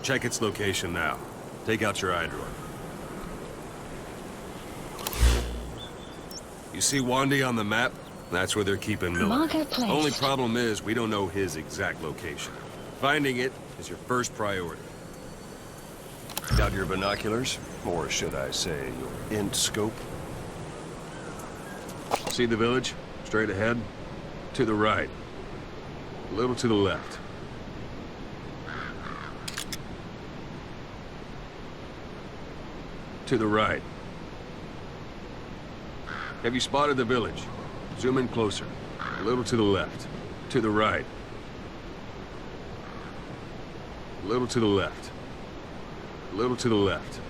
Check its location now. Take out your eye drawer. You see Wandy on the map? That's where they're keeping Miller. Marketplace. Only problem is we don't know his exact location. Finding it is your first priority. Got your binoculars? Or should I say, your int scope? See the village? Straight ahead? To the right. A little to the left. To the right. Have you spotted the village? Zoom in closer. A little to the left. To the right. A little to the left. A little to the left.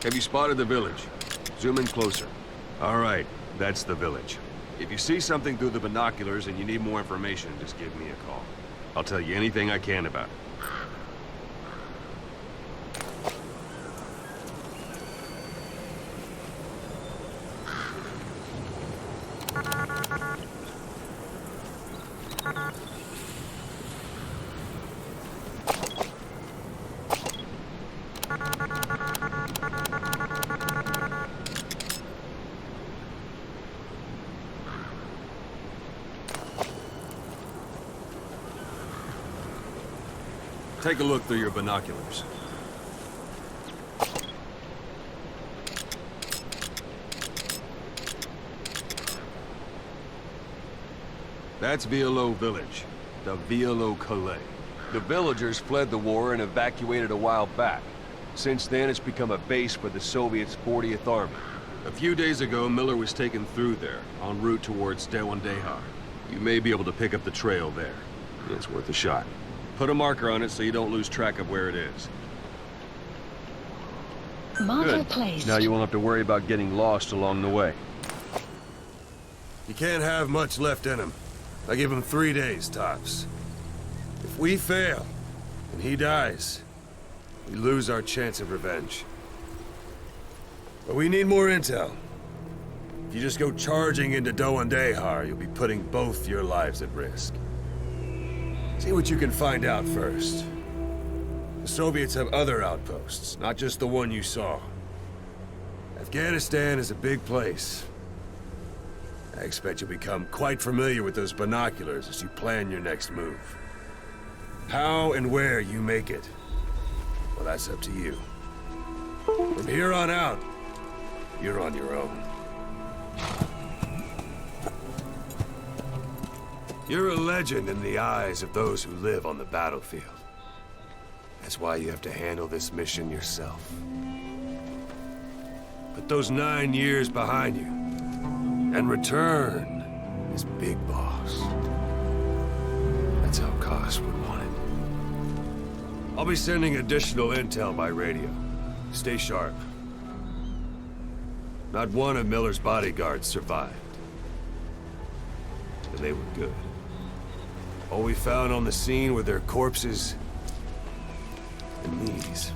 Have you spotted the village? Zoom in closer. All right, that's the village. If you see something through the binoculars and you need more information, just give me a call. I'll tell you anything I can about it. Take a look through your binoculars. That's Violo Village, the Violo Calais. The villagers fled the war and evacuated a while back. Since then, it's become a base for the Soviets' 40th Army. A few days ago, Miller was taken through there, en route towards Dewandehar. You may be able to pick up the trail there. It's worth a shot. Put a marker on it so you don't lose track of where it is. Marketplace. Now you won't have to worry about getting lost along the way. You can't have much left in him. I give him 3 days, tops. If we fail, and he dies, we lose our chance of revenge. But we need more intel. If you just go charging into Dewandehar, you'll be putting both your lives at risk. See what you can find out first. The Soviets have other outposts, not just the one you saw. Afghanistan is a big place. I expect you'll become quite familiar with those binoculars as you plan your next move. How and where you make it, well, that's up to you. From here on out, you're on your own. You're a legend in the eyes of those who live on the battlefield. That's why you have to handle this mission yourself. Put those 9 years behind you, and return as Big Boss. That's how Koss would want it. I'll be sending additional intel by radio. Stay sharp. Not one of Miller's bodyguards survived. And they were good. All we found on the scene were their corpses and these.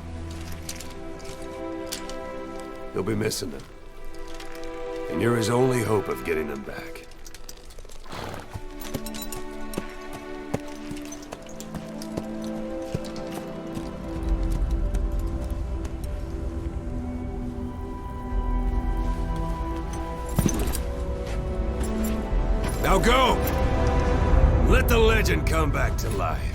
You'll be missing them. And you're his only hope of getting them back. Now go! Let the legend come back to life.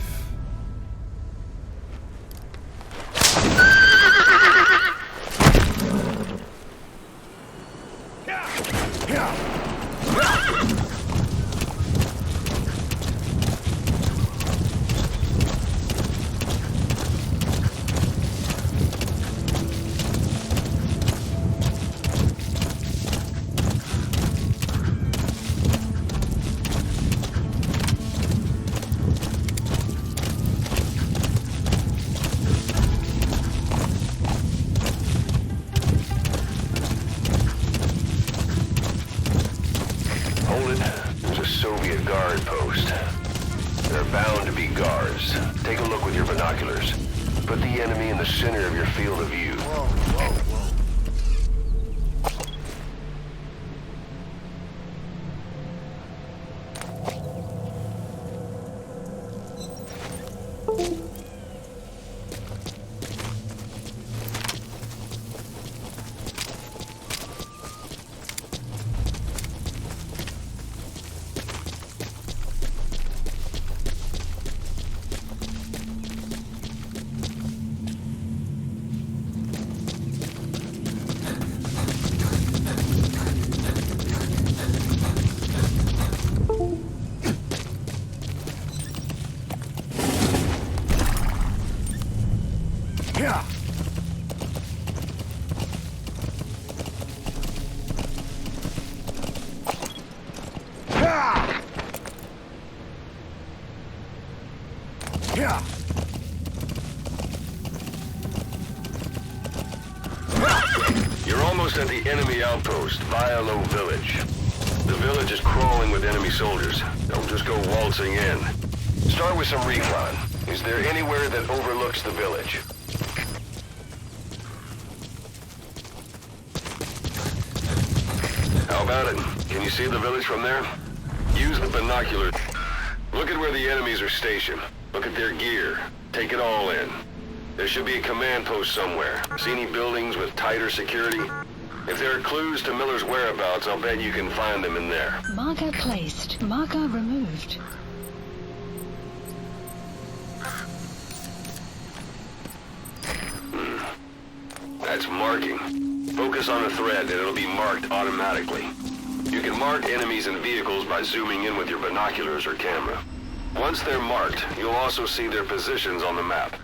There's a Soviet guard post. There are bound to be guards. Take a look with your binoculars. Put the enemy in the center of your field of view. You're almost at the enemy outpost, Vialo Village. The village is crawling with enemy soldiers. Don't just go waltzing in. Start with some recon. Is there anywhere that overlooks the village? How about it? Can you see the village from there? Use the binoculars. Look at where the enemies are stationed. Look at their gear. Take it all in. There should be a command post somewhere. See any buildings with tighter security? If there are clues to Miller's whereabouts, I'll bet you can find them in there. Marker placed. Marker removed. That's marking. Focus on a thread and it'll be marked automatically. You can mark enemies and vehicles by zooming in with your binoculars or camera. Once they're marked, you'll also see their positions on the map.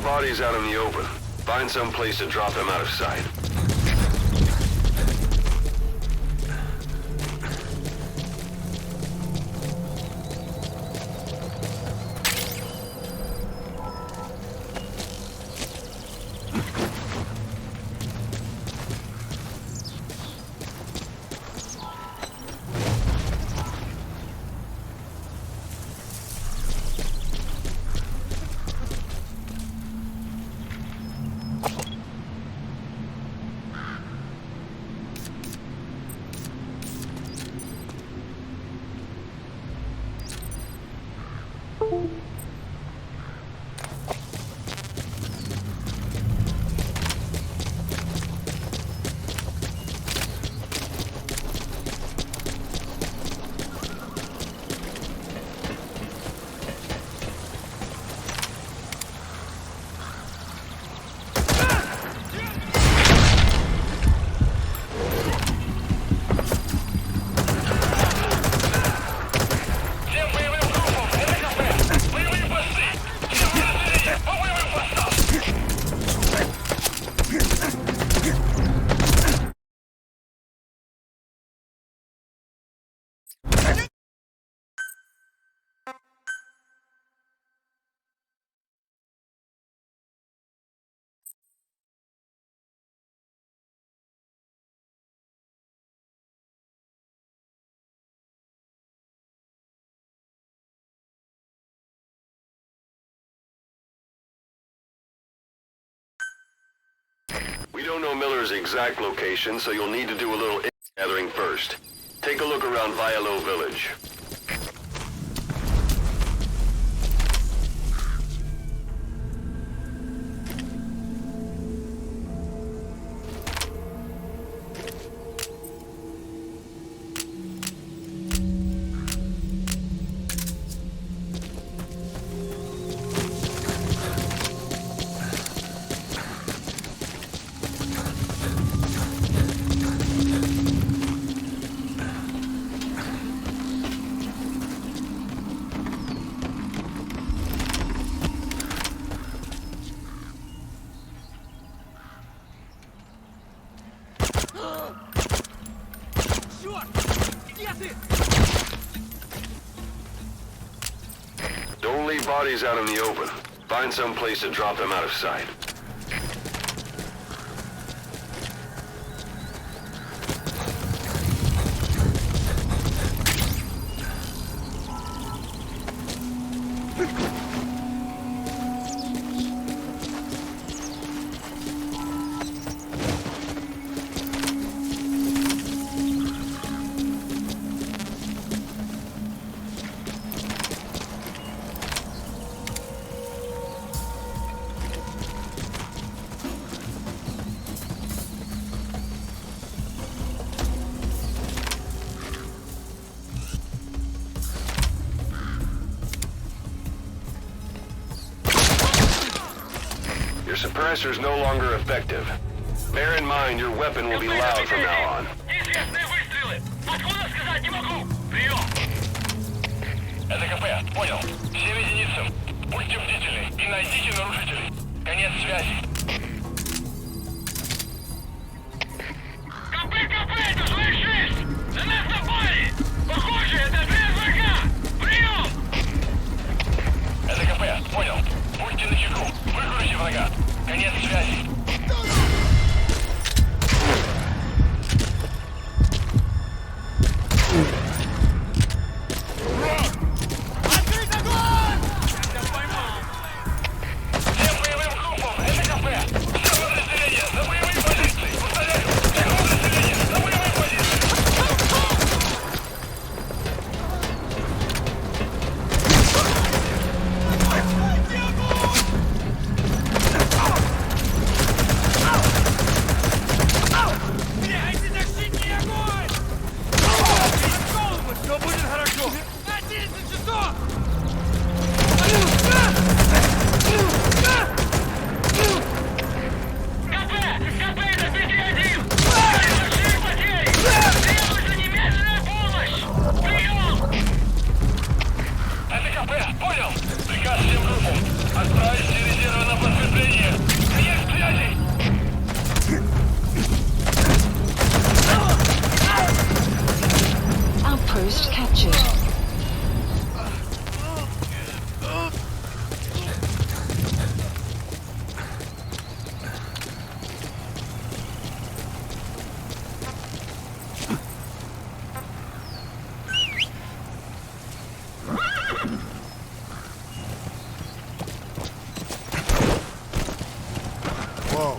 Bodies out in the open. Find some place to drop them out of sight. We don't know Miller's exact location, so you'll need to do a little gathering first. Take a look around Vialo Village. Don't leave bodies out in the open. Find some place to drop them out of sight. Your suppressor's no longer effective. Bear in mind, your weapon will be loud from now on. Неизвестные выстрелы! Откуда сказать не могу! Прием! Это КП, понял. Всем единицам. Будьте бдительны и найдите нарушителей. Конец связи. КП, это слышишь? На нас напали! Похоже, это отряд врага! Прием! Это КП, понял. Будьте начеку. Выкройте врага. Конец связи. Outpost captured. Whoa.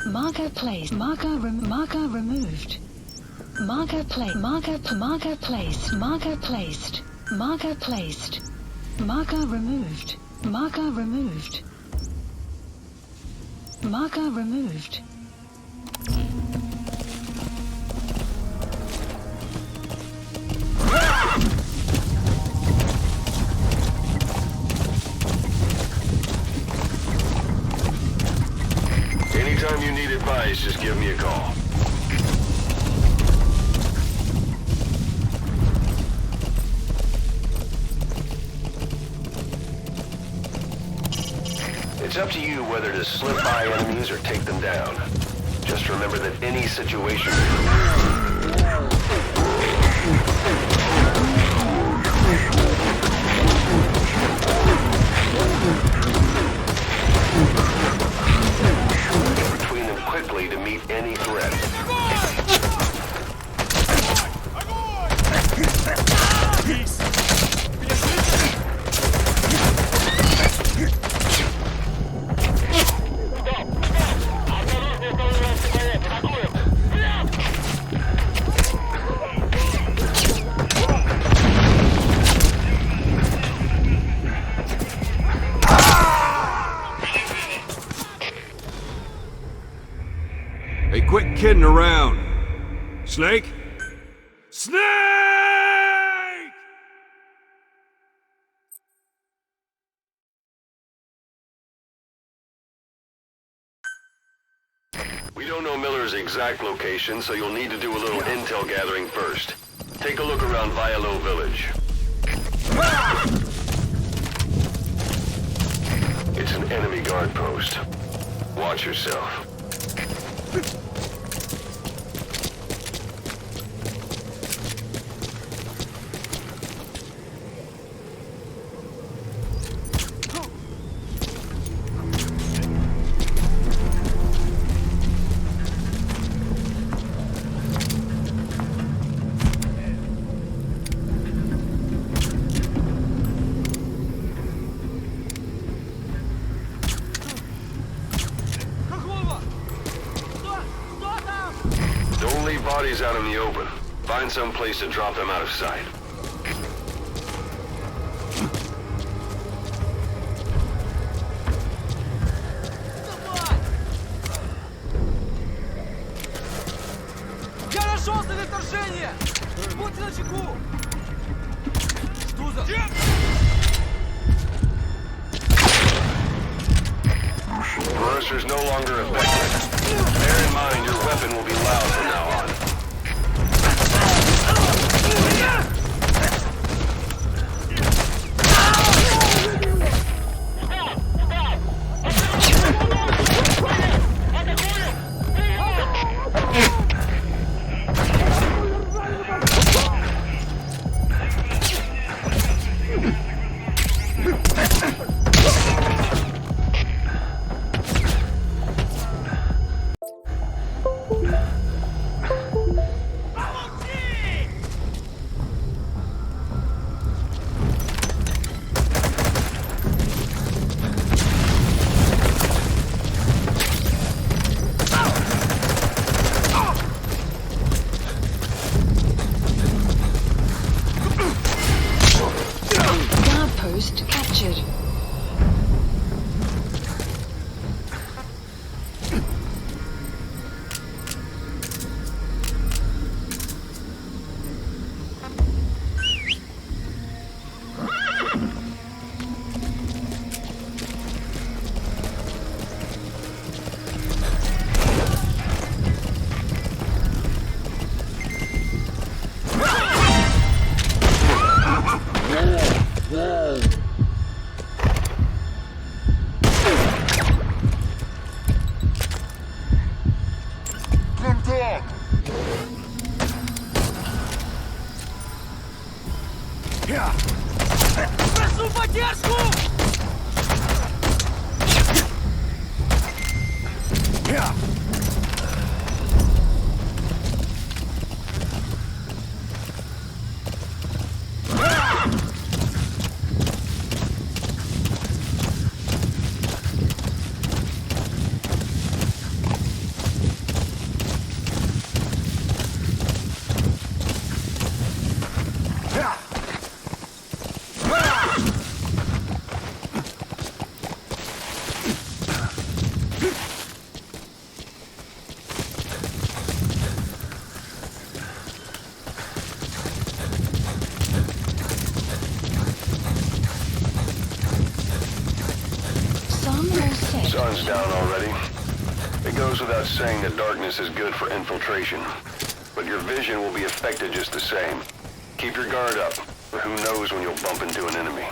Marker placed. Marker removed. Marker placed. Marker placed. Marker placed. Marker placed. Marker removed. Marker removed. Marker removed. Anytime you need advice, just give me a call. It's up to you whether to slip by enemies or take them down. Just remember that any situation... between them quickly to meet any threat. Hey, quit kidding around. Snake? Snake! We don't know Miller's exact location, so you'll need to do a little intel gathering first. Take a look around Vialo Village. It's an enemy guard post. Watch yourself. Don't leave bodies out in the open. Find some place to drop them out of sight. suppressors no longer effective. Bear in mind your weapon will be loud from now on. Post captured. Прошу поддержку! Sun's down already. It goes without saying that darkness is good for infiltration. But your vision will be affected just the same. Keep your guard up, or who knows when you'll bump into an enemy.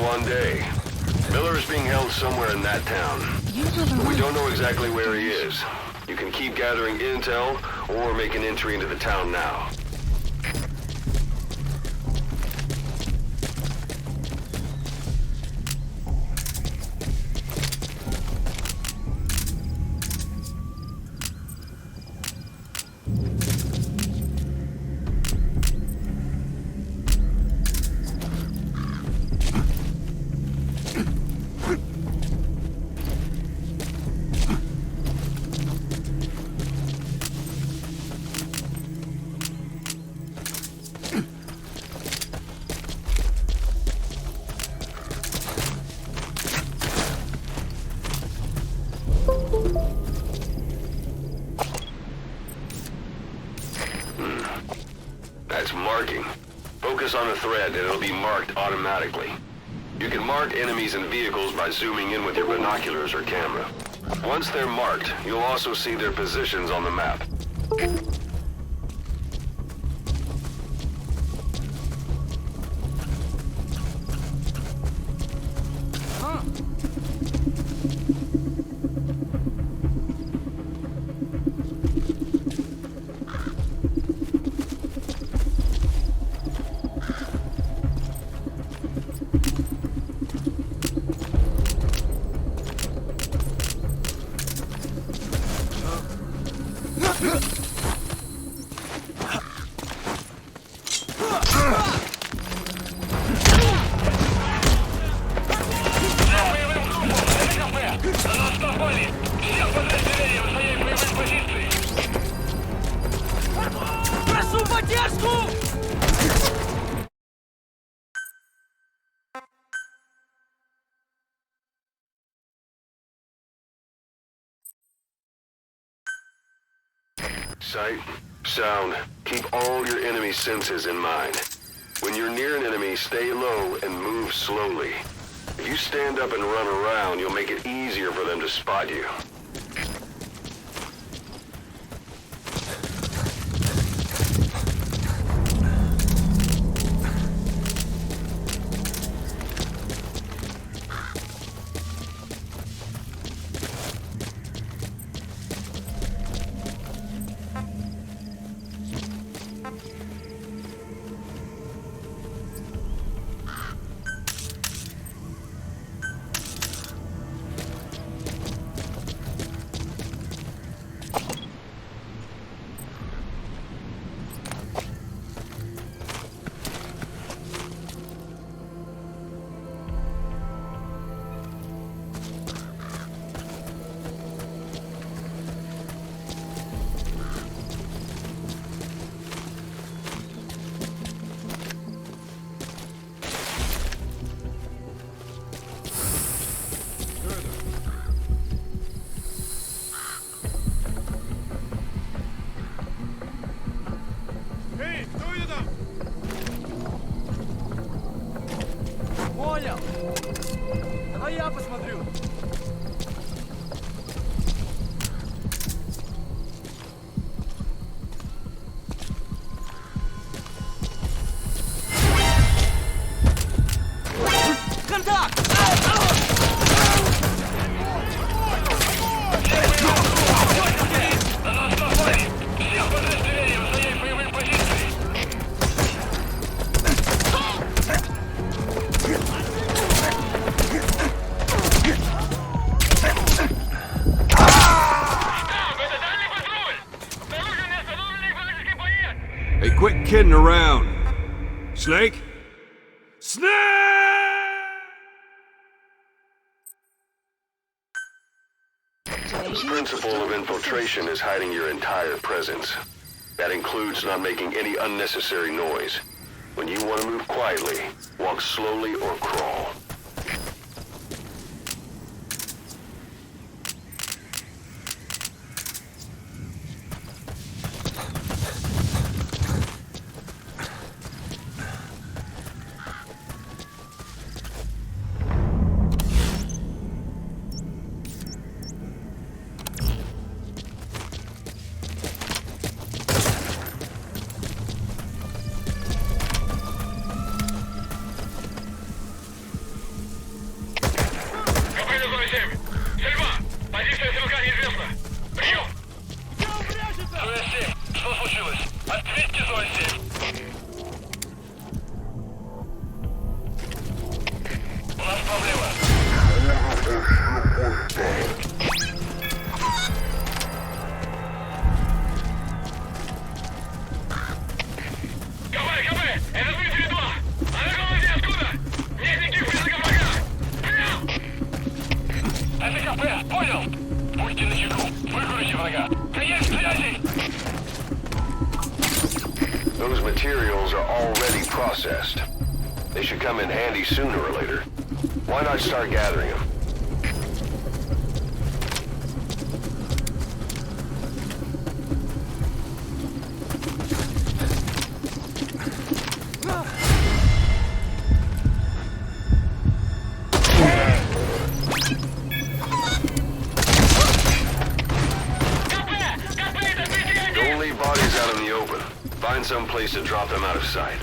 One day. Miller is being held somewhere in that town. But we don't know exactly where he is. You can keep gathering intel, or make an entry into the town now. That's marking. Focus on the thread and it'll be marked automatically. You can mark enemies and vehicles by zooming in with your binoculars or camera. Once they're marked, you'll also see their positions on the map. Sight, sound, keep all your enemy senses in mind. When you're near an enemy, stay low and move slowly. If you stand up and run around, you'll make it easier for them to spot you. Понял. Давай я посмотрю. Контакт! На нас напали! Всех подразделений занять боевые позиции! Hey, quit kidding around. Snake? Snake! The principle of infiltration is hiding your entire presence. That includes not making any unnecessary noise. When you want to move quietly, walk slowly or crawl. Позиция стрелка неизвестна. Прием! Зоя 7, что случилось? Ответьте, Зоя 7. У нас проблема. КП! Это Дмитрий 2! А на голове откуда? Нет никаких признаков врага! Прием! Это КП, понял? Будьте начеку, выкурите врага. Конец связи! Those materials are already processed. They should come in handy sooner or later. Why not start gathering them? Don't leave bodies out in the open. Find some place to drop them out of sight.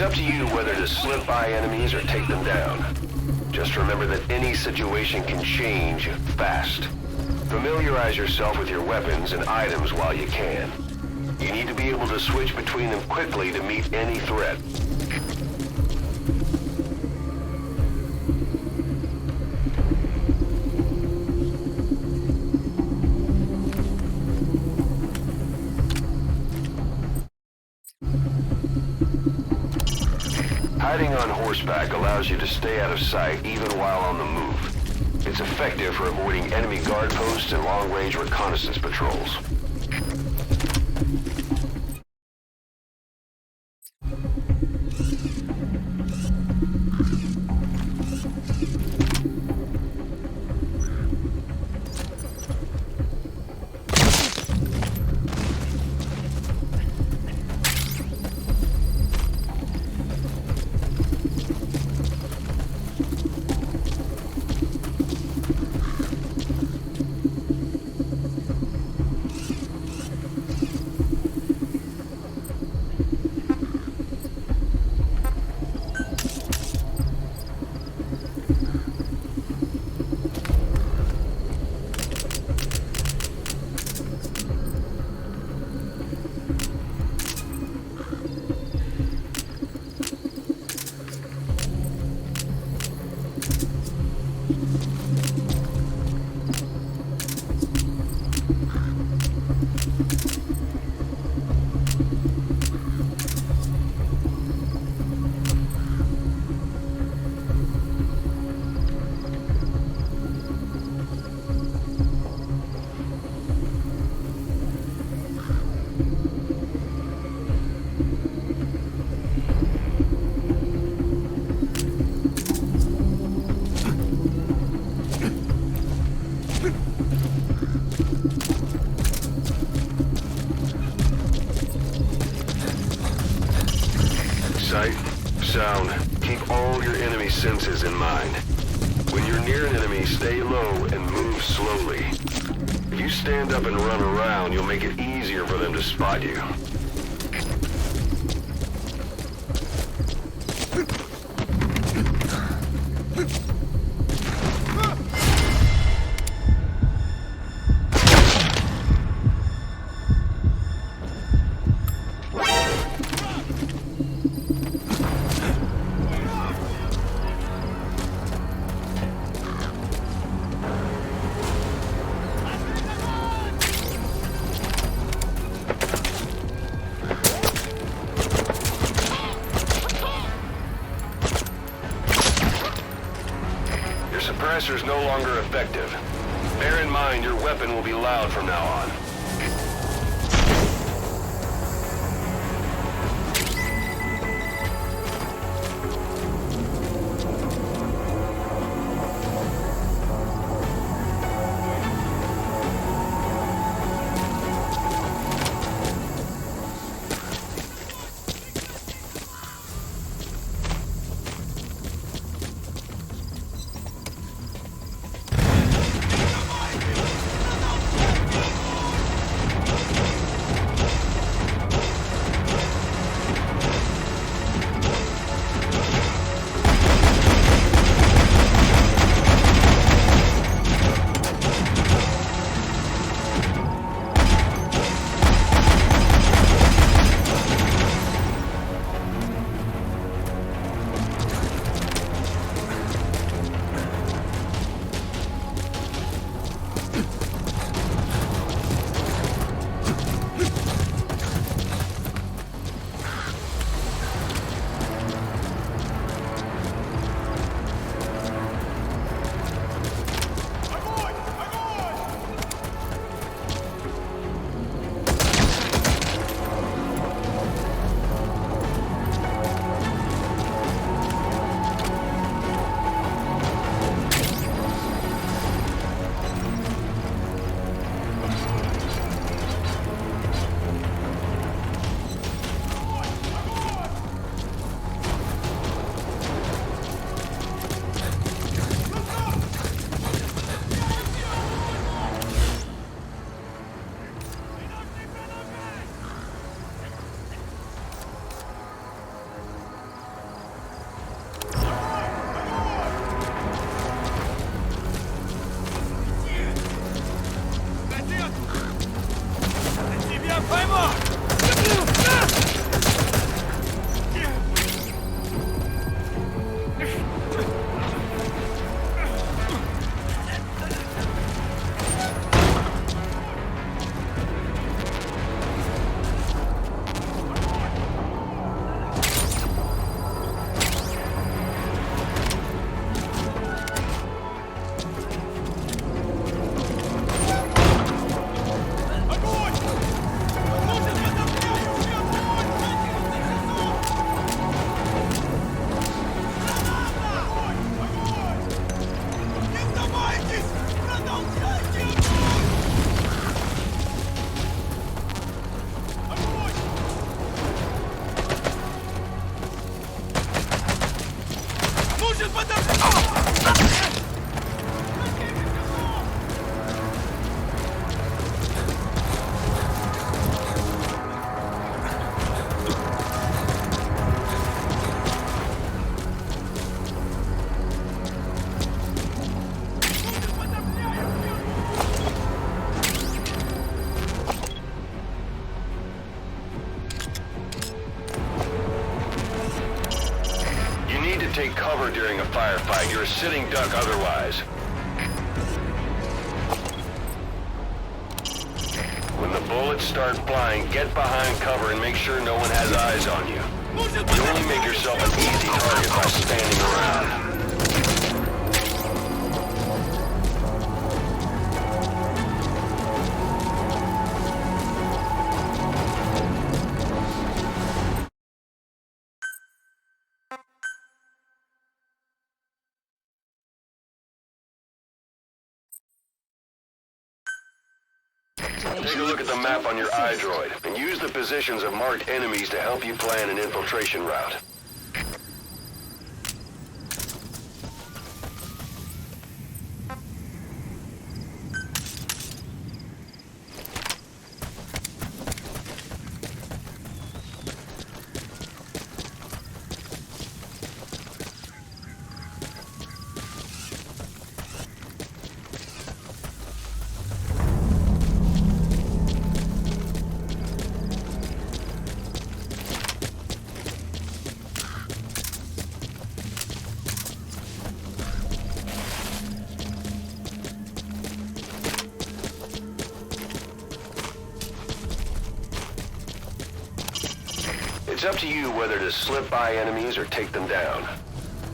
up to you whether to slip by enemies or take them down. Just remember that any situation can change fast. Familiarize yourself with your weapons and items while you can. You need to be able to switch between them quickly to meet any threat. Hiding on horseback allows you to stay out of sight even while on the move. It's effective for avoiding enemy guard posts and long-range reconnaissance patrols. Sight, sound, keep all your enemy senses in mind. When you're near an enemy, stay low and move slowly. If you stand up and run around, you'll make it easier for them to spot you. Suppressor's no longer effective. Bear in mind your weapon will be loud from now on. during a firefight, you're a sitting duck otherwise. When the bullets start flying, get behind cover and make sure no one has eyes on you. You only make yourself an easy target by standing around. Take a look at the map on your iDroid and use the positions of marked enemies to help you plan an infiltration route. It's up to you whether to slip by enemies or take them down.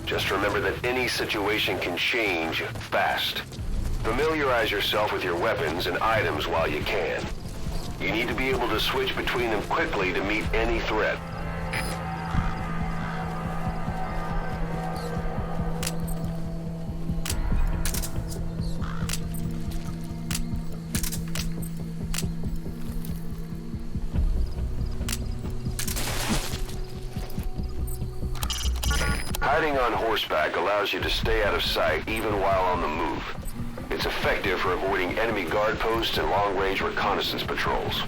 Just remember that any situation can change fast. Familiarize yourself with your weapons and items while you can. You need to be able to switch between them quickly to meet any threat. Hiding on horseback allows you to stay out of sight even while on the move. It's effective for avoiding enemy guard posts and long-range reconnaissance patrols.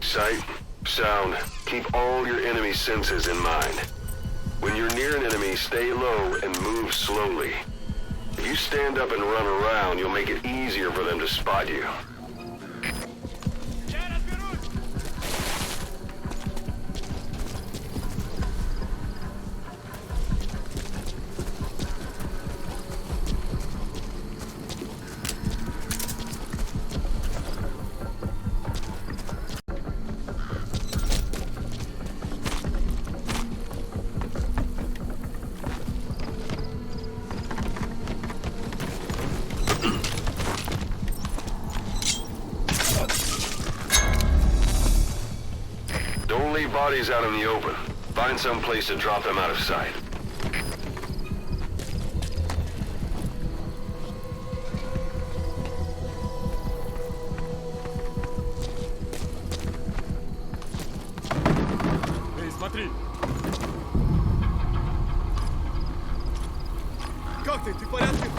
Sight, sound, keep all your enemy senses in mind. When you're near an enemy, stay low and move slowly. If you stand up and run around, you'll make it easier for them to spot you. Don't leave bodies out in the open. Find some place to drop them out of sight. Эй, смотри! Как ты? Ты в порядке?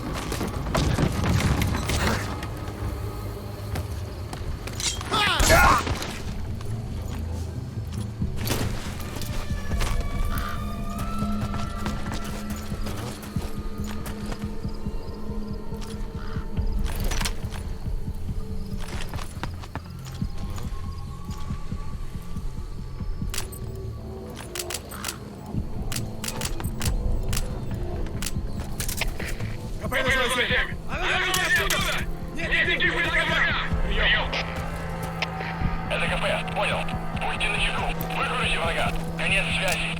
Это КП, понял. Будьте начеку. Выкройте врага. Конец связи.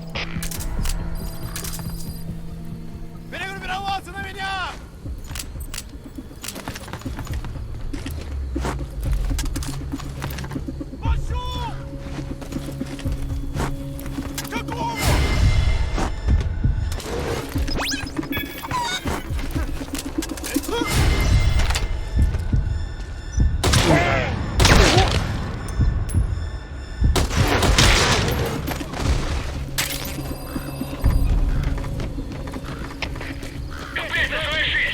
Перегруппироваться на меня! Пошел! Какого? КП, разреши.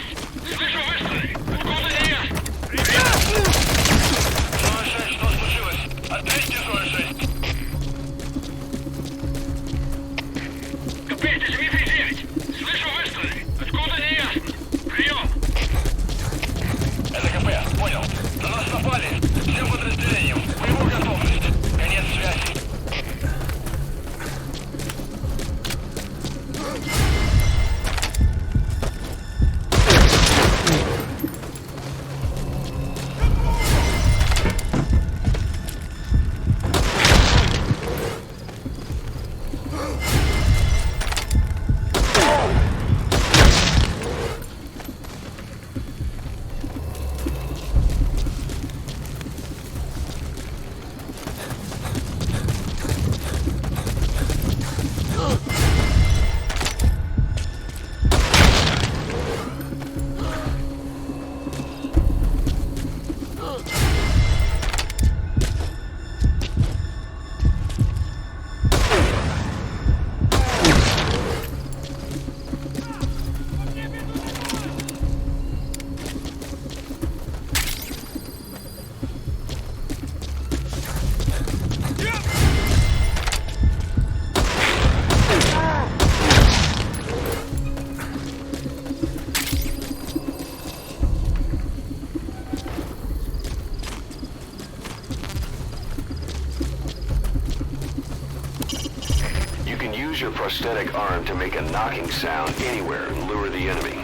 use your prosthetic arm to make a knocking sound anywhere and lure the enemy.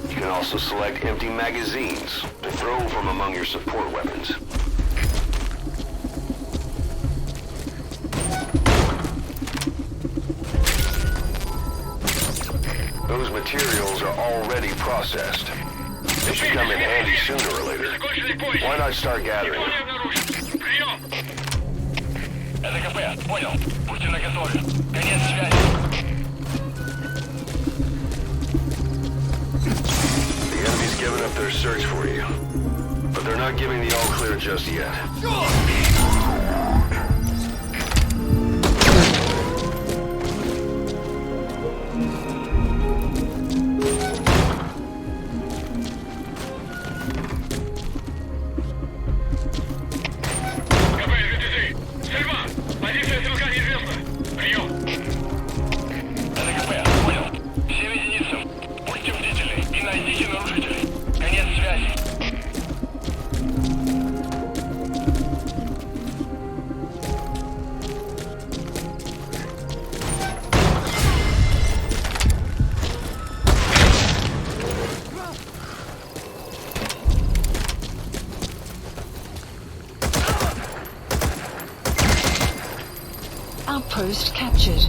You can also select empty magazines to throw from among your support weapons. Those materials are already processed. They should come in handy sooner or later. Why not start gathering? Прием! Это КП, понял. Будьте наготове. Конец связи. The enemy's given up their search for you, but they're not giving the all-clear just yet. КП, СГТ. Стрельба! Позиция стрелка неизвестна. Прием! Это КП, понял. Всем единицам. Будьте бдительны и найдите нарушителей. Конец связи. Outpost captured.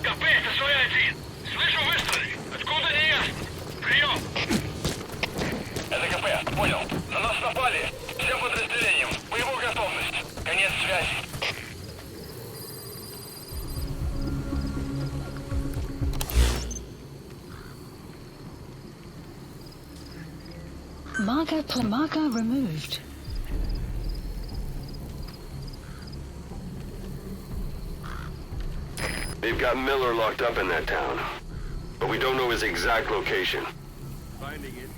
КП, это СВ-1. Слышу выстрелы. Откуда не ясно. Прием! Это КП, понял. На нас напали. Всем подразделениям. Боевую готовность. Конец связи. Marker removed. They've got Miller locked up in that town, but we don't know his exact location. Finding it is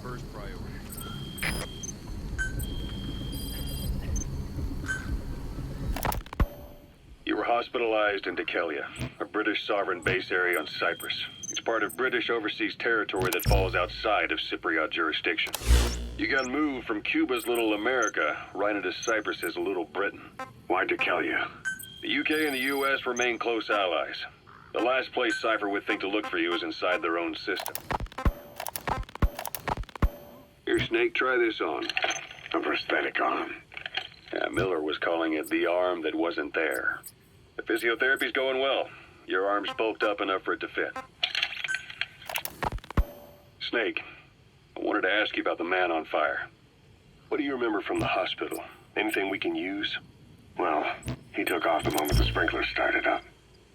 first priority. You were hospitalized in Dekelia, a British sovereign base area on Cyprus. It's part of British overseas territory that falls outside of Cypriot jurisdiction. You got moved from Cuba's Little America right into Cyprus's Little Britain. Why Dekelia? The UK and the US remain close allies. The last place Cypher would think to look for you is inside their own system. Here, Snake, try this on. A prosthetic arm. Yeah, Miller was calling it the arm that wasn't there. The physiotherapy's going well. Your arm's bulked up enough for it to fit. Snake, I wanted to ask you about the man on fire. What do you remember from the hospital? Anything we can use? Well, he took off the moment the sprinklers started up.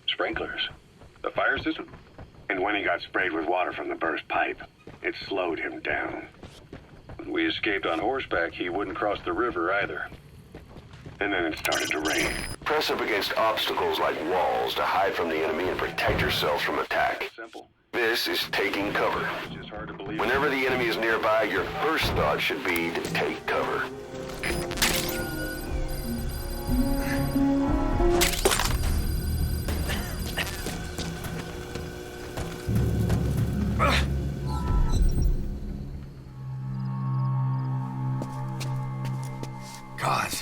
Sprinklers? The fire system? And when he got sprayed with water from the burst pipe, it slowed him down. When we escaped on horseback, he wouldn't cross the river either. And then it started to rain. Press up against obstacles like walls to hide from the enemy and protect yourselves from attack. Simple. This is taking cover. It's just hard to believe. Whenever the enemy is nearby, your first thought should be to take cover. God.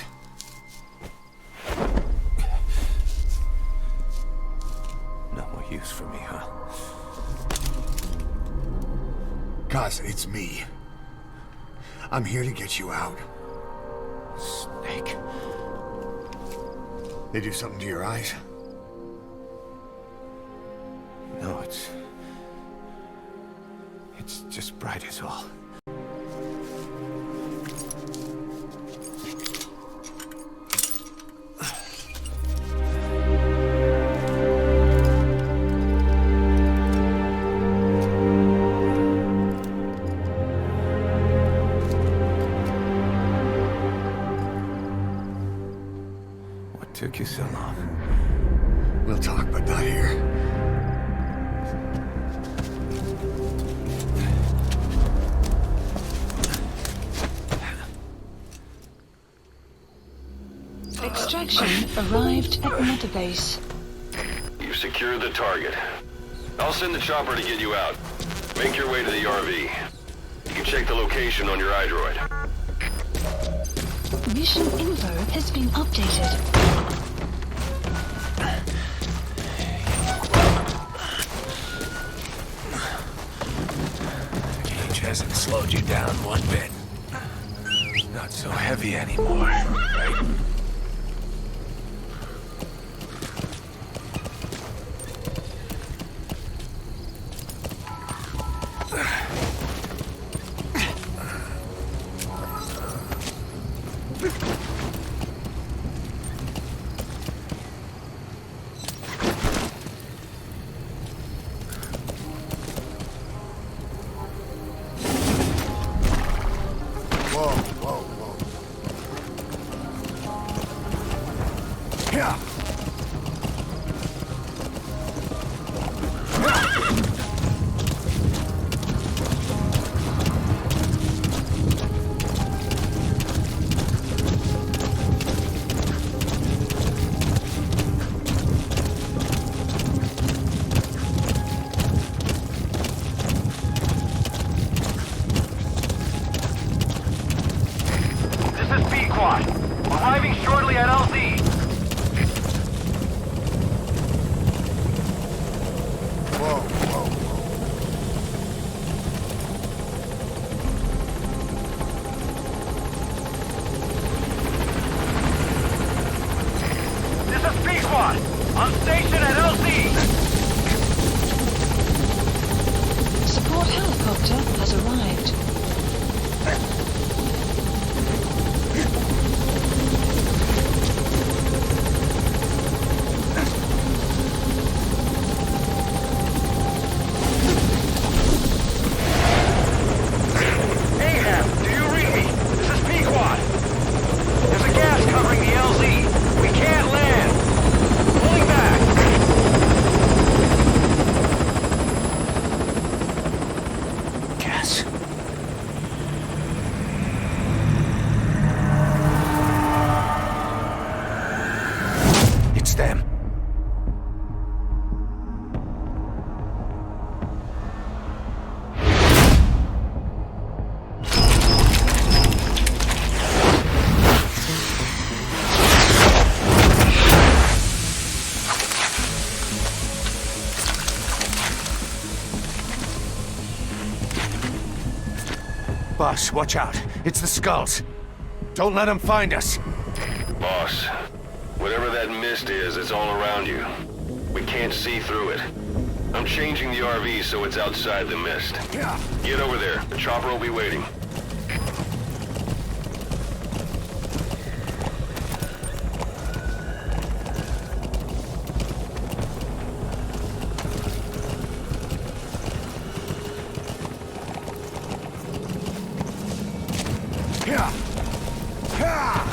No more use for me, huh? Cause it's me. I'm here to get you out. Snake. They do something to your eyes? No, it's just bright is all. What took you so long? We'll talk, but not here. Extraction arrived at Mother Base. You've secured the target. I'll send the chopper to get you out. Make your way to the RV. You can check the location on your iDroid. Mission info has been updated. Cage hasn't slowed you down one bit. Not so heavy anymore, right? Whoa, whoa, whoa. Yeah. This is B-Quad. Arriving shortly at LZ. Whoa, whoa, whoa. This is B-Quad. On station at LZ. Support helicopter has arrived. Ahab, do you read me? This is B-Quad. There's a gas covering the LZ. We can't land. Pulling back. Gas. It's them. Boss, watch out. It's the skulls. Don't let them find us. Boss, whatever that mist is, it's all around you. We can't see through it. I'm changing the RV so it's outside the mist. Get over there. The chopper will be waiting. Yeah. Yeah.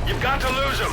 You've got to lose him!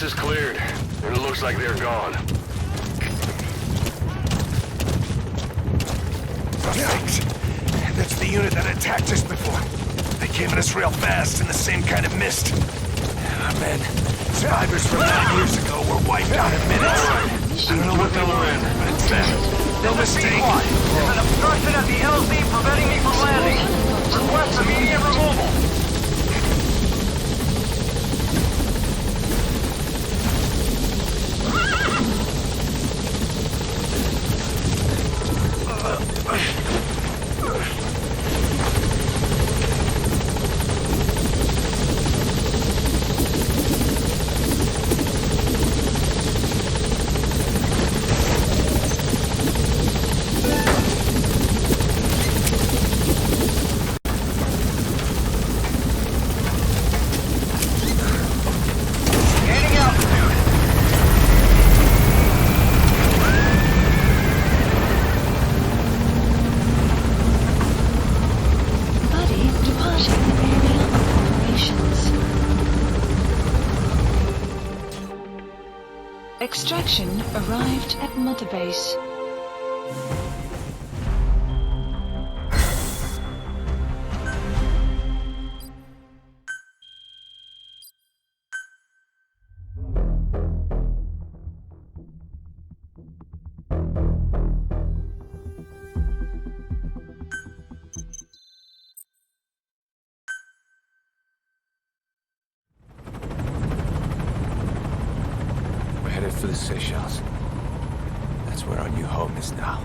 Is cleared, and it looks like they're gone. Thanks. That's the unit that attacked us before. They came at us real fast in the same kind of mist. Ah, man, survivors from 9 years ago were wiped out in minutes. I don't know what they were in, but it's them. No mistake. There's an obstruction at the LZ preventing me from landing. Request immediate removal. Extraction arrived at Mother Base. Headed for the Seychelles. That's where our new home is now.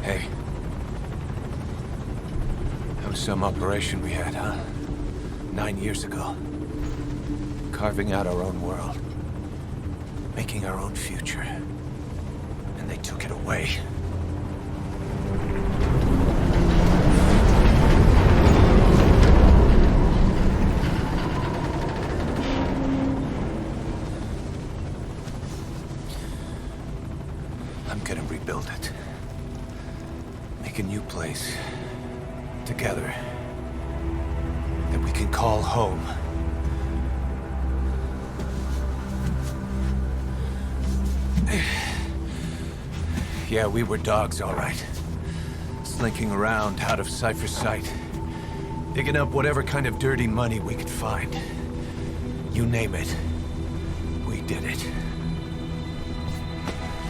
Hey. That was some operation we had, huh? 9 years ago. Carving out our own world. Making our own future. And they took it away. I'm gonna rebuild it. Make a new place. Together. That we can call home. Yeah, we were dogs, all right. Slinking around out of Cypher's sight. Digging up whatever kind of dirty money we could find. You name it. We did it.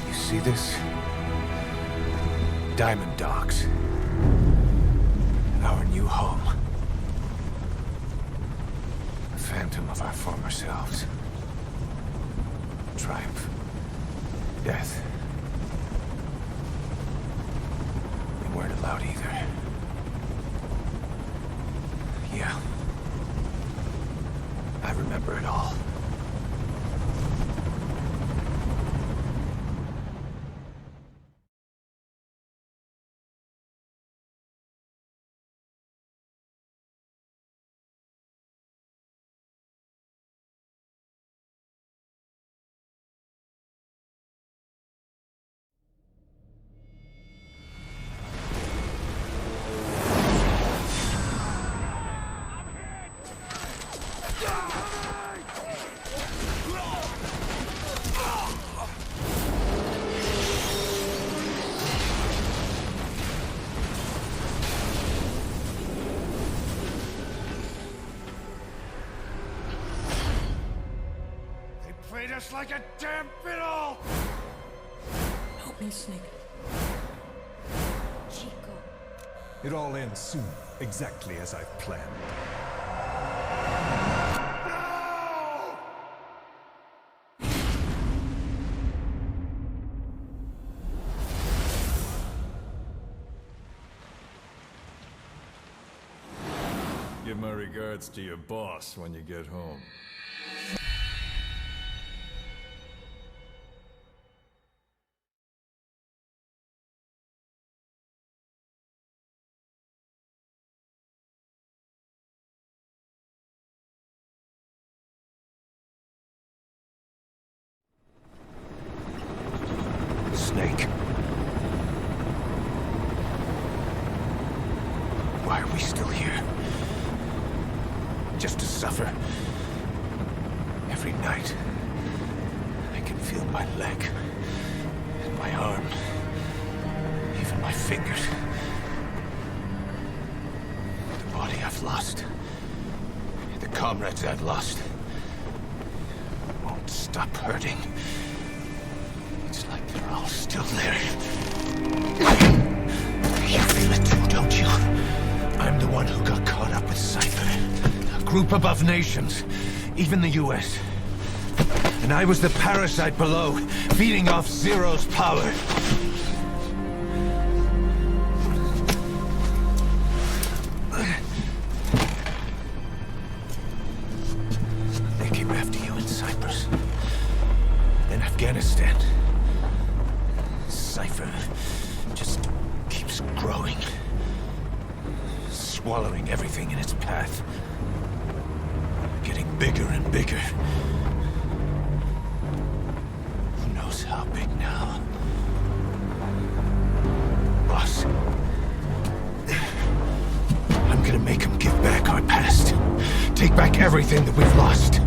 You see this? Diamond Dogs. Our new home. some of our former selves. Triumph. Death. We weren't allowed either. Yeah. I remember it all. Played us like a damn fiddle! Help me, Snake. Chico. It all ends soon, exactly as I've planned. Give my regards to your boss when you get home. Snake. Why are we still here? Just to suffer. Every night, I can feel my leg, and my arm, even my fingers. The body I've lost, the comrades I've lost, won't stop hurting. It's like they're all still there. You feel it too, don't you? I'm the one who got caught up with Cypher. A group above nations, even the US. And I was the parasite below, feeding off Zero's power. They came after you in Cyprus. Then Afghanistan. Cypher just keeps growing. Swallowing everything in its path. Getting bigger and bigger. Who knows how big now? Boss. I'm gonna make him give back our past. Take back everything that we've lost.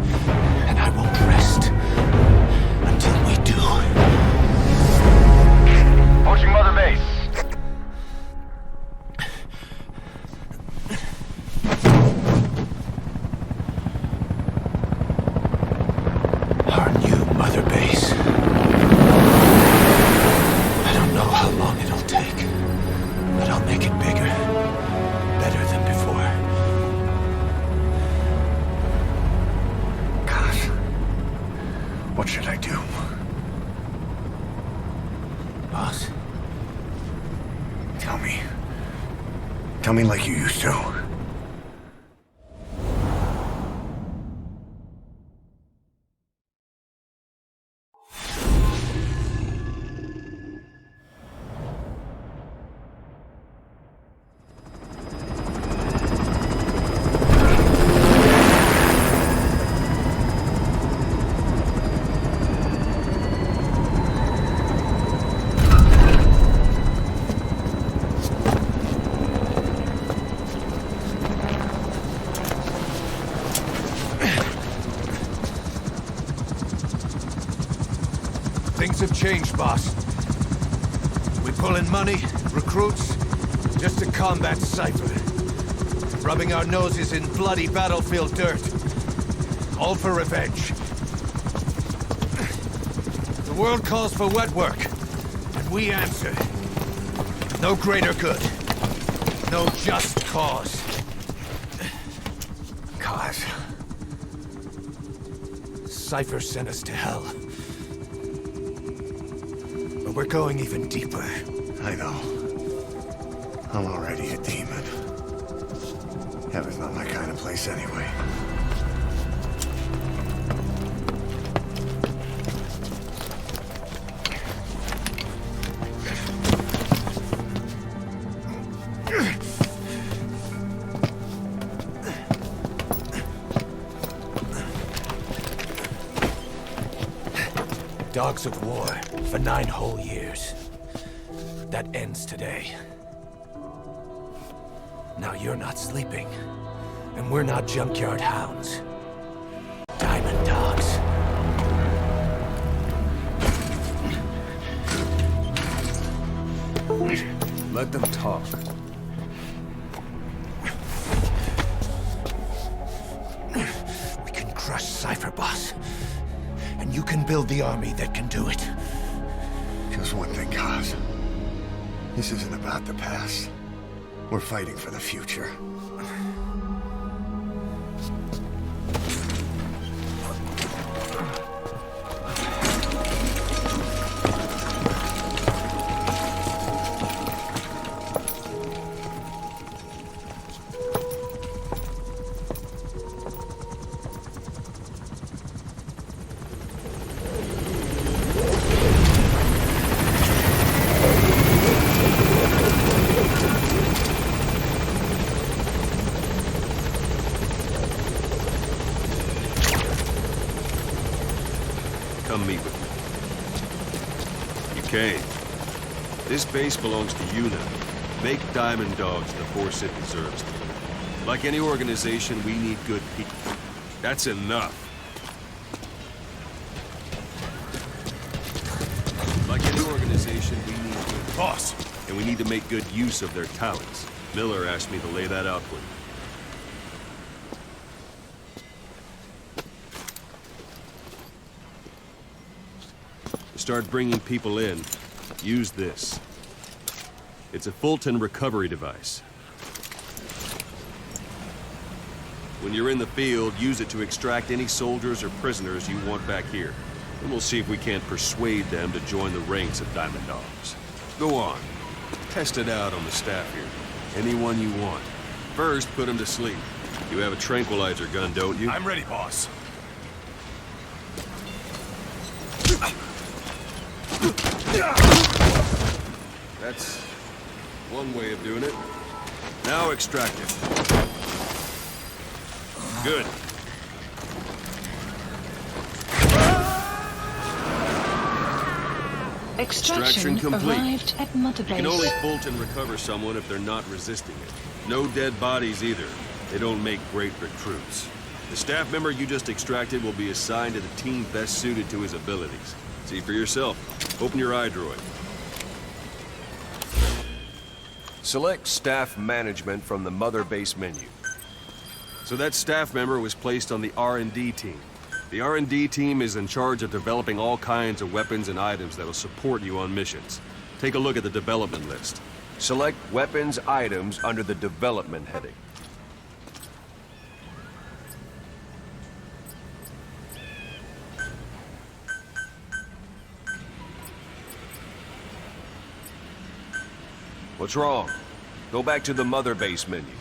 And I won't rest until we do. Approaching Mother Base. Our new Mother Base. I don't know how long it'll take, but I'll make it bigger. Better than before. God. What should I do? Boss? Tell me. Tell me like you used to. Things have changed, boss. We pull in money, recruits, just to combat Cypher. Rubbing our noses in bloody battlefield dirt. All for revenge. The world calls for wet work, and we answer. No greater good. No just cause. Cause. Cypher sent us to hell. But we're going even deeper. I know. I'm already a demon. Heaven's not my kind of place anyway. Dogs of war for 9 whole years. That ends today. Now you're not sleeping, and we're not junkyard hounds. Diamond dogs. Let them talk. We can crush Cypher, boss. And you can build the army that can do it. Just one thing, Kaz. This isn't about the past. We're fighting for the future. Come meet with me. You came. This base belongs to you now. Make Diamond Dogs the force it deserves. Like any organization, we need good people. That's enough. Like any organization, we need good Boss! and we need to make good use of their talents. Miller asked me to lay that out for you. Start bringing people in, use this. It's a Fulton recovery device. When you're in the field, use it to extract any soldiers or prisoners you want back here. And we'll see if we can't persuade them to join the ranks of Diamond Dogs. Go on. Test it out on the staff here. Anyone you want. First, put them to sleep. You have a tranquilizer gun, don't you? I'm ready, boss. That's one way of doing it. Now extract it. Good. Extraction complete. arrived at Mother You can only Base. bolt and recover someone if they're not resisting it. No dead bodies either. They don't make great recruits. The staff member you just extracted will be assigned to the team best suited to his abilities. See for yourself. Open your iDroid. Select Staff Management from the Mother Base menu. So that staff member was placed on the R&D team. The R&D team is in charge of developing all kinds of weapons and items that will support you on missions. Take a look at the development list. Select Weapons Items under the Development heading. What's wrong? Go back to the Mother Base menu.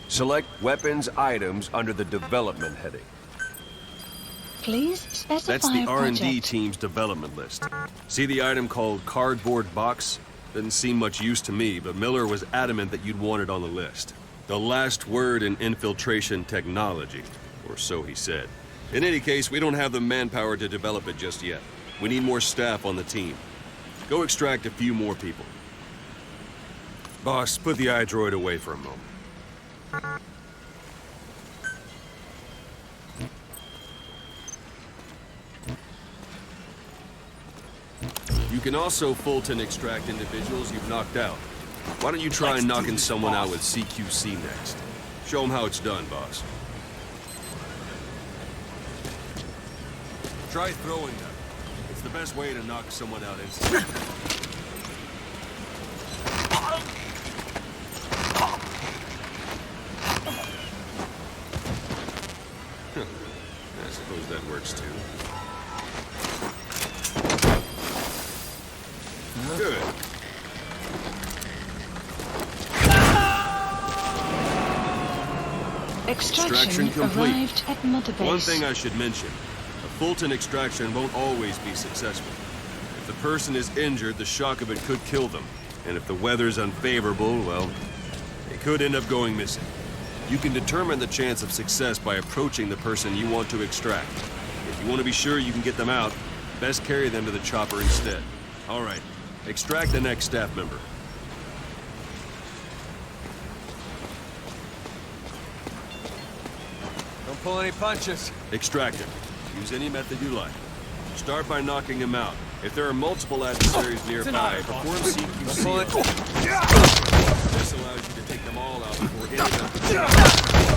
Select Weapons Items under the Development heading. Please specify That's the R&D project. team's development list. See the item called Cardboard Box? Didn't seem much use to me, but Miller was adamant that you'd want it on the list. The last word in infiltration technology, or so he said. In any case, we don't have the manpower to develop it just yet. We need more staff on the team. Go extract a few more people. Boss, put the iDroid away for a moment. You can also Fulton extract individuals you've knocked out. Why don't you try knocking someone out with CQC next? Show them how it's done, boss. Try throwing them. It's the best way to knock someone out instantly. suppose that works too. Good. Extraction complete. arrived at Mother Base. One thing I should mention. A Fulton extraction won't always be successful. If the person is injured, the shock of it could kill them. And if the weather's unfavorable, well, they could end up going missing. You can determine the chance of success by approaching the person you want to extract. If you want to be sure you can get them out, best carry them to the chopper instead. All right, extract the next staff member. Don't pull any punches. Extract him. Use any method you like. Start by knocking him out. If there are multiple adversaries nearby, perform CQC. This allows you to take them all out before hitting them.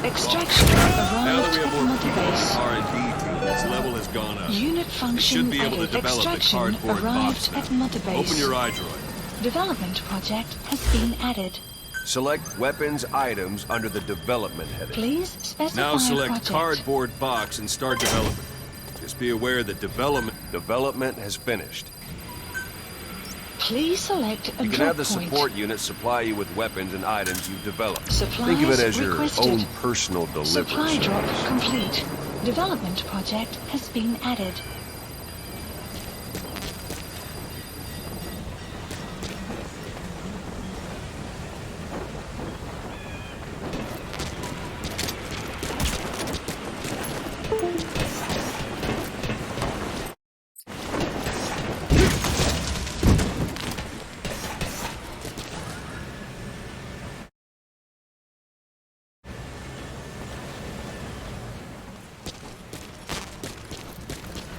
Extraction arrived at Mother Base. R&D team, its level has gone up. Unit It function should be able to added. develop the Extraction cardboard box arrived now. at Mother Base. Open your eye droid. Development project has been added. Select weapons items under the development heading. Please specify Now select project. cardboard box and start development. Just be aware that Development has finished. Please select a You can drop have the point. support unit supply you with weapons and items you've developed. Supplies Think of it as your requested. own personal delivery Supply service. drop complete. Development project has been added.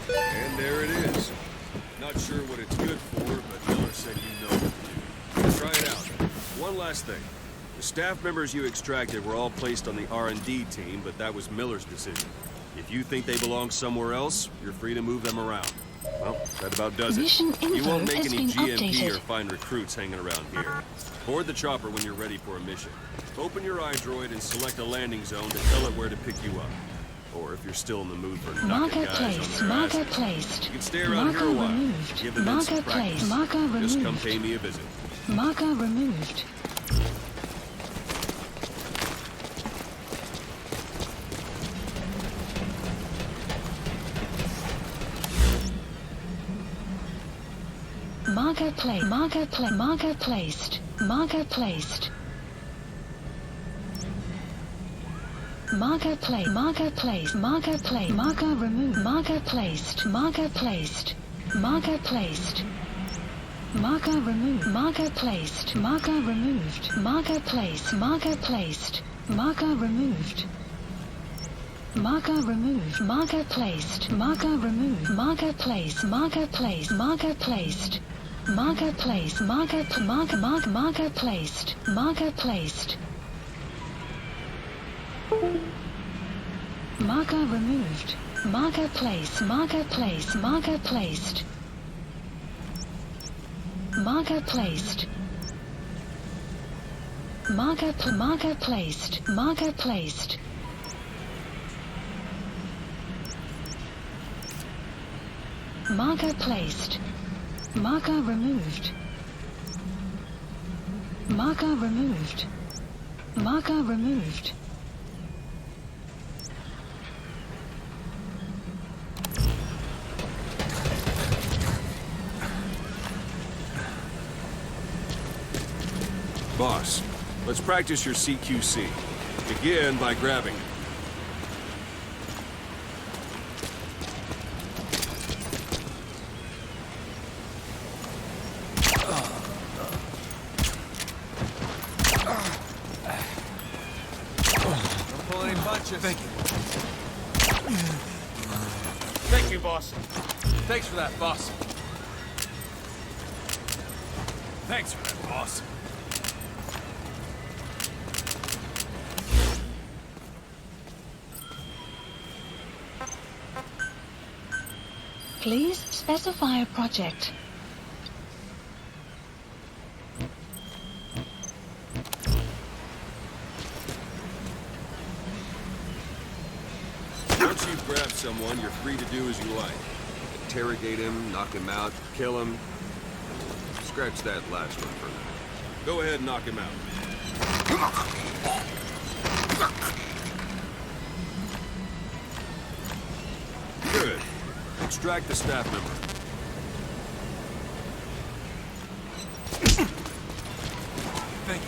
And there it is. Not sure what it's good for, but Miller said you know what to do. Try it out. One last thing. The staff members you extracted were all placed on the R&D team, but that was Miller's decision. If you think they belong somewhere else, you're free to move them around. Well, that about does it. Mission You info won't make has any been GMP updated. or find recruits hanging around here. Board the chopper when you're ready for a mission. Open your iDroid and select a landing zone to tell it where to pick you up. Or if you're still in the mood for knocking Marker guys placed. on their Marker asses, placed. you can stay around Marker here a while. removed. Give the men some Marker practice. placed. Marker Just come removed. pay me a visit. Marker removed. Marker placed. Marker placed. Marker placed. Marker placed. Marker placed. Marker placed. Marker placed. Marker removed. Marker placed. Marker placed. Marker placed. Marker removed. Marker placed. Marker removed. Marker placed. Marker placed. Marker removed. Marker removed. Marker placed. Marker removed. Marker placed. Marker placed. Marker placed. Marker placed. Marker placed. Marker placed. Marker removed. Marker placed. Marker placed. Marker placed. Marker placed. Marker placed. Marker placed. Marker placed. Marker removed. Marker removed. Marker removed. Boss, let's practice your CQC. Begin by grabbing it. Don't pull any punches. Thank you. Thank you, boss. Thanks for that, boss. Thanks for that, boss. Please specify a project. Once you've grabbed someone, you're free to do as you like. Interrogate him, knock him out, kill him. Scratch that last one for now. Go ahead and knock him out. Good. Extract the staff member. Thank you.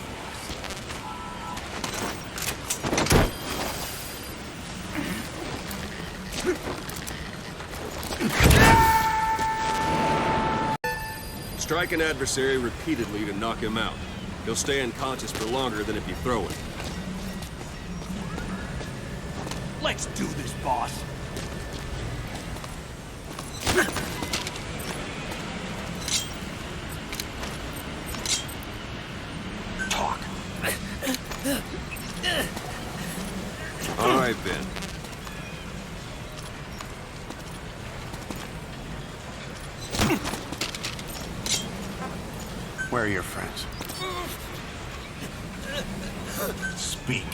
Strike an adversary repeatedly to knock him out. He'll stay unconscious for longer than if you throw him. Let's do this, boss. Talk. All right, Ben. Where are your friends? Speak.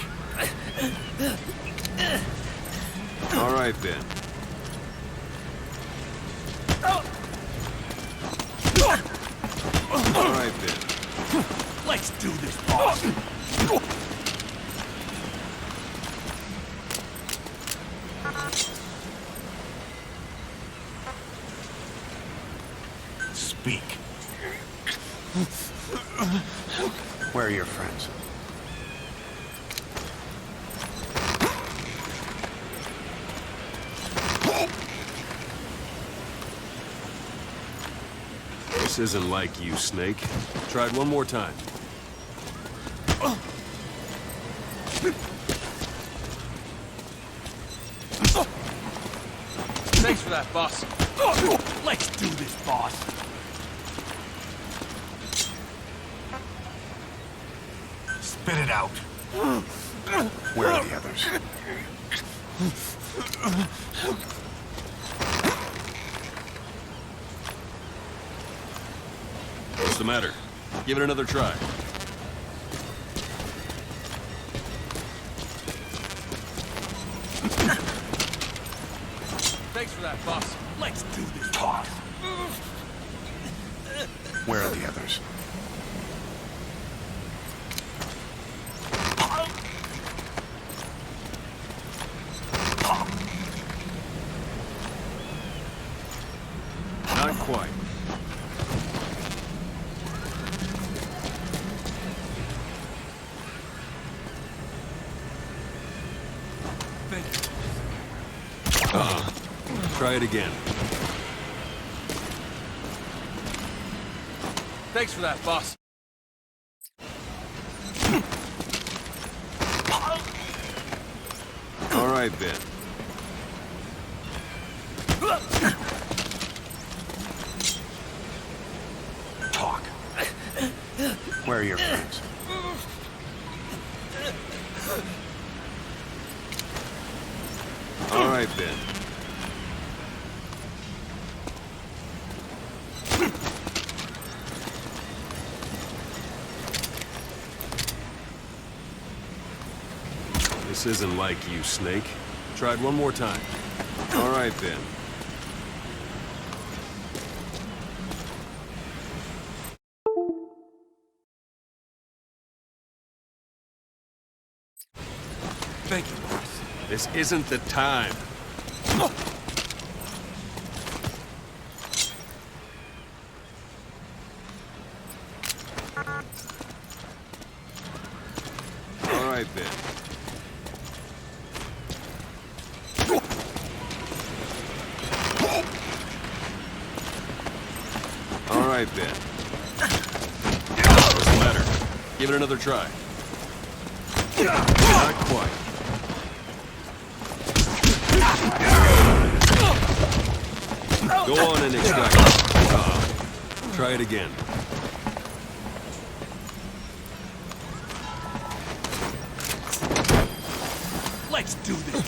All right, Ben. All right, Ben. Let's do this, boss. Speak. Where are your friends? This isn't like you, Snake. Try it one more time. Thanks for that, boss. Let's do this, boss. Spit it out. Where are the others? What's the matter? Give it another try. Thanks for that, boss. Let's do this, boss. Where are the others? Not quite. Thank you. Try it again. Thanks for that, boss. All right, Ben. Talk. Where are your friends? All right, Ben. This isn't like you, Snake. Try it one more time. All right, Ben. Thank you, boss. This isn't the time. All right, Ben. All right, Ben. What's the matter? Give it another try. Not quite. Go on and extract it. Try it again. Let's do this.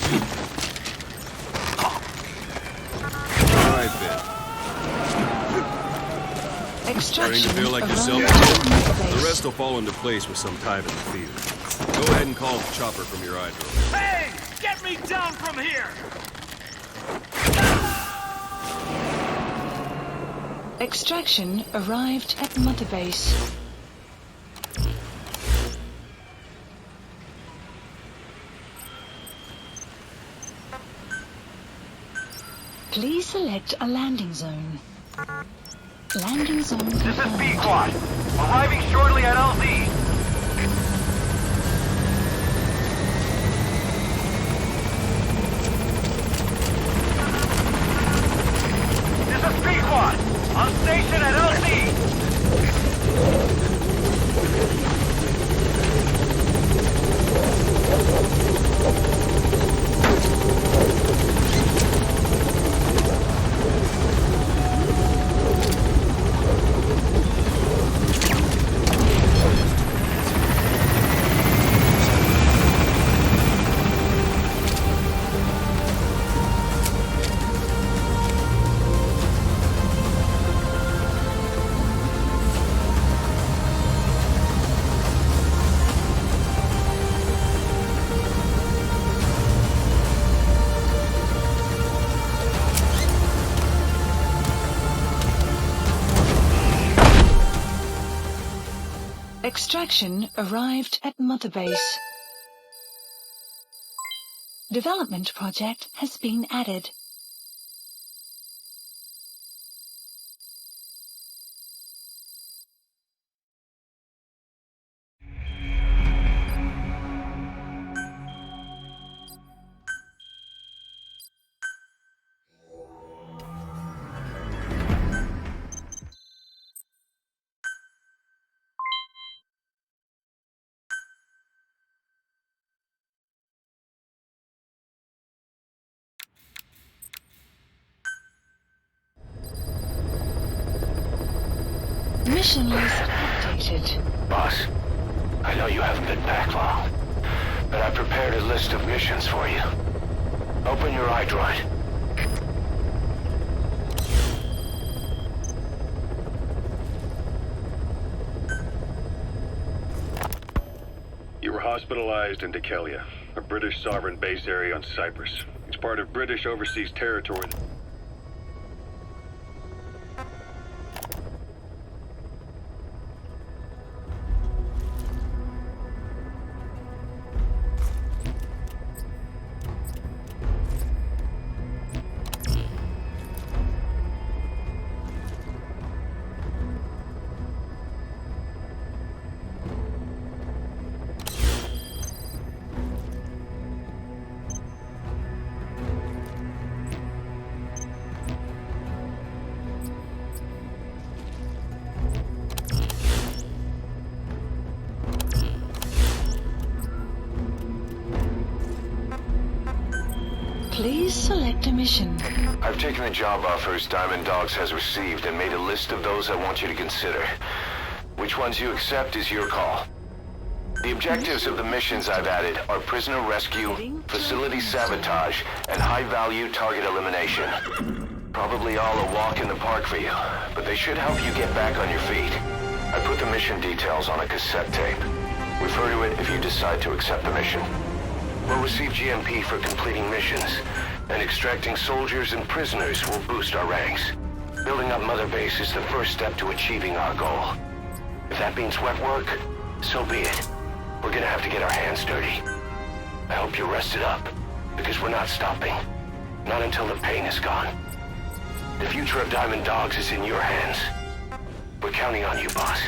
All right, Ben. Starting to feel like yourself? The rest will fall into place with some time in the field. Go ahead and call the chopper from your eye drone. Hey! Get me down from here! Extraction arrived at Mother Base. Please select a landing zone. Landing zone confirmed. This is B-Quad. Arriving shortly at LZ. This is B-Quad. On station at LZ. Extraction arrived at Mother Base. Development project has been added. Mission list updated. Boss, I know you haven't been back long, but I prepared a list of missions for you. Open your iDroid. You were hospitalized in Dekelia, a British sovereign base area on Cyprus. It's part of British overseas territory. Please select a mission. I've taken the job offers Diamond Dogs has received and made a list of those I want you to consider. Which ones you accept is your call. The objectives of the missions I've added are prisoner rescue, facility sabotage, and high-value target elimination. Probably all a walk in the park for you, but they should help you get back on your feet. I put the mission details on a cassette tape. Refer to it if you decide to accept the mission. We'll receive GMP for completing missions, and extracting soldiers and prisoners will boost our ranks. Building up Mother Base is the first step to achieving our goal. If that means wet work, so be it. We're gonna have to get our hands dirty. I hope you're rested up, because we're not stopping. Not until the pain is gone. The future of Diamond Dogs is in your hands. We're counting on you, boss.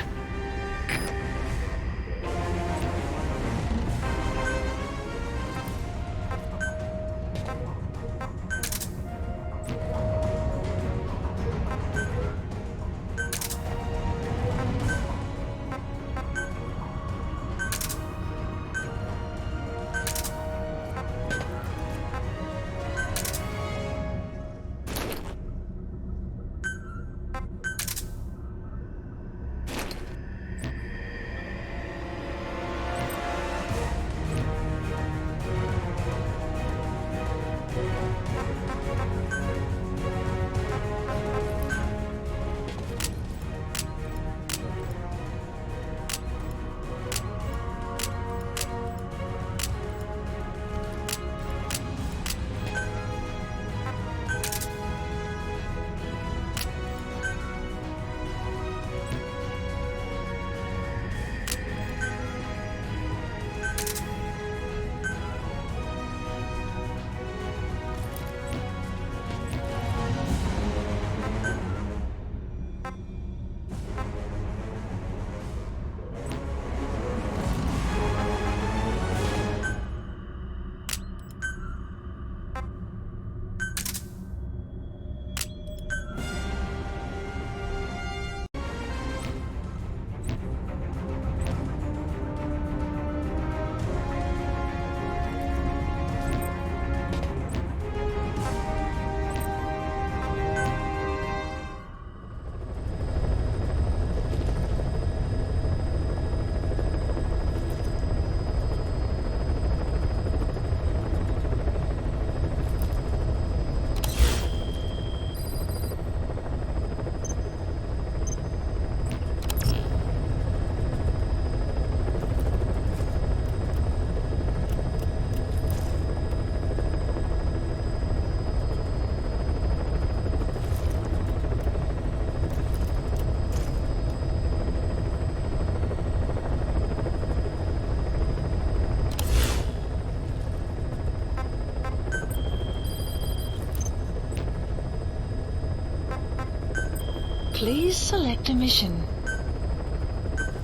Please select a mission.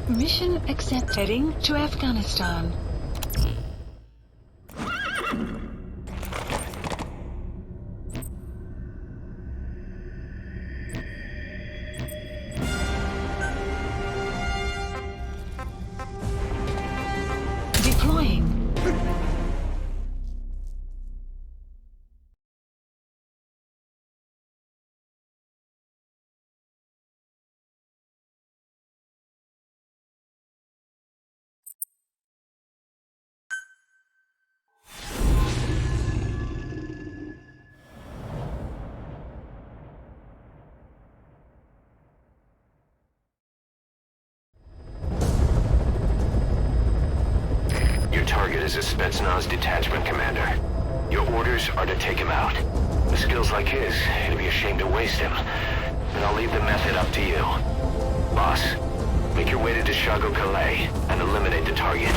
Mission accept. Heading to Afghanistan. Deploying. Your target is a Spetsnaz detachment commander. Your orders are to take him out. With skills like his, it'd be a shame to waste him. But I'll leave the method up to you. Boss, make your way to Deshago Calais and eliminate the target.